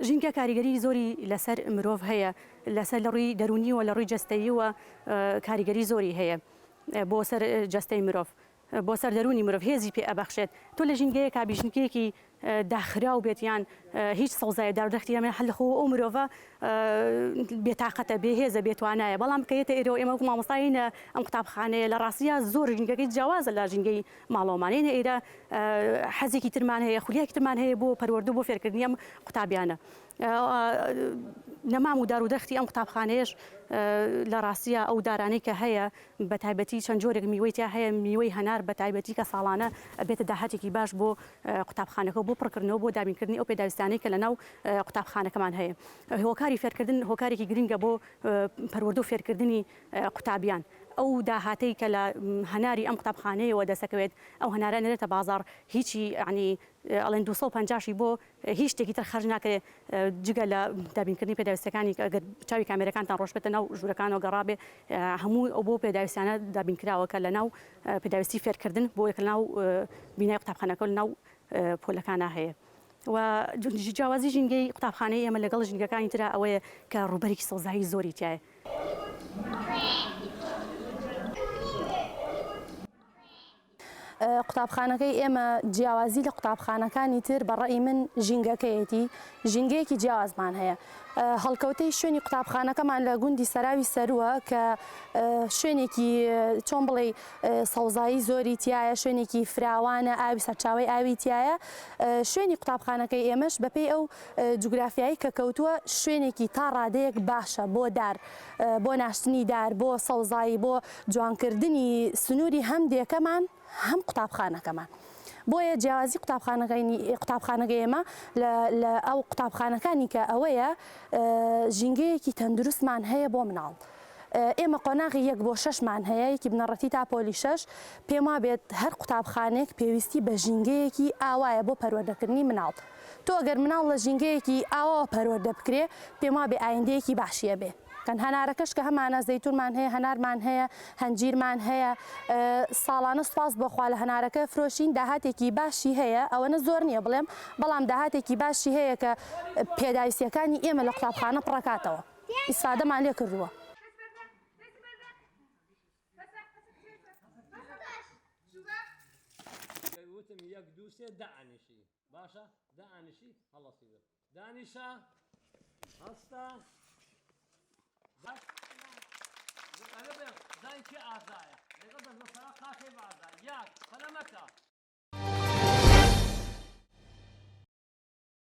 ژینگە کاریگەری زۆری لەسەر مرۆڤ هەیە لەسەر لە ڕووی دەرونی و لە ڕووی جەستەییوە کاریگەری زۆری هەیە بۆ سەر جەستەی مرۆڤ بۆ سەر دەرونی مرۆڤ هێزی پێ ئەبەخشێت تۆ لە ژینگەیە کابیژنگەیەکی داخراو بێت یان هیچ سەوزایە دارودەختی ئەمە هەلخۆ ئەو مرۆڤە بێتاقەتە بێهێزە بێتوانایە بەڵام کەیتە ئێرە ئێمە مامۆستاینە ئەم قوتابخانەیە لە ڕاستیە زۆر ژینگەکەی جیاوازە لە ژینگەی ماڵۆمانینە ئێرە حەزێکی ترمان هەیە خولیایەکی ترمان هەیە بۆ پەروەردە بۆ فێرکردنی ئەم قوتابیانە نەمام و دارودەختی ئەم قوتابخانەیەش لە ڕاستیە ئەو دارانەی کە هەیە بە تایبەتی چەند جۆرێک میوەی تیا هەیە میوەی هەنار بە تایبەتی کە ساڵانە بێتە داهاتێکی باش بۆ قوتابخانەکە بۆ پڕکردنەوە بۆ دابینکردنی ئەو پێداویستانەی کە لەناو قوتابخانەکەمان هەیە هۆکاری فێرکردن هۆکارێکی گرنگە بۆ پەروەردە و فێرکردنی قوتابیان ئەو داهاتەی کە لە هەناری ئەم قوتابخانەیەوە دەسەکەوێت ئەو هەنارە نێرێتە بازار هیچی ینی ئەڵێن 250 بۆ هیچ شتێکی تر خەرج ناکرێت جگە لە دابینکردنی پێداویستەکانی ئەگەر چاوی کامێرەکانتان ڕۆژ بێتە ناو ژوورەکانەوە گەڕابێ هەموو ئەو بۆ پێداویستانە دابینکراوە کە لە ناو پێداویستی فێرکردن بۆ یەک لە ناو بینای قوتابخانەکە لە ناو پۆلەکانە هەیە و جیاوازی ژینگەی قوتابخانەی ئێمە لەگەڵ ژینگەکانی ترە ئەوەیە کە ڕووبەرێکی سەوزایی زۆری تایە قوتابخانەکەی ئێمە جیاوازی لە قوتابخانەکانی تر بەڕێی من ژینگەکەیەتی ژینگەیەکی جیاوازمان هەیە هەڵکەوتەی شوێنی قوتابخانەکەمان لە گوندی سەراوی سەرووە کە شوێنێکی چۆن بڵێ سەوزایی زۆری تایە شوێنێکی فراوانە ئاوی سەرچاوی ئاوی تایە شوێنی قوتابخانەکەی ئێمەش بەپێی ئەو جوگرافیایی کە کەوتووە شوێنێکی تا ڕادەیەک باشە بۆ دار بۆ ناشتنی دار بۆ سەوزایی بۆ جوانکردنی سنووری هەم دێکەمان هەم قوتابخانەکەمان بۆیە جیاوازی قوتابخانەکەی ئێمە لە ئەو قوتابخانەکانی کە ئەوەیە ژینگەیەکی تەندروستمان هەیە بۆ مناڵ ئێمە قۆناغی 1 بۆ 6مان هەیە یەکی بنەڕەتی تا پۆلی 6 پێم وابێت هەر قوتابخانێک پێویستی بە ژینگەیەکی ئاوایە بۆ پەروەردەکردنی مناڵ تۆ ئەگەر مناڵ لە ژینگەیەکی ئاوا پەروەردە بکرێ پێم وابێ ئایندەیەکی باشیە بێ هەنارەکەش کە هەمانە زەیتونمان هەیە هەنارمان هەیە هەنجیرمان هەیە ساڵانە سوپاس بەخوا لە هەنارەکە فرۆشین داهاتێکی باشی هەیە ئەوەنە زۆر نییە بڵێم بەڵام داهاتێکی باشی هەیە کە پێداویستیەکانی ئێمە لە قوتابخانە پڕکاتەوە ئیسادەمان لێ کردووە وتم 1 2 3 دانیشی باشە دانیشی هەڵەسی دانیشە هەستا دانکی ئازایە لەگەڵ دەست بەسەرا قاکەی بازار یاک قەلەمەکە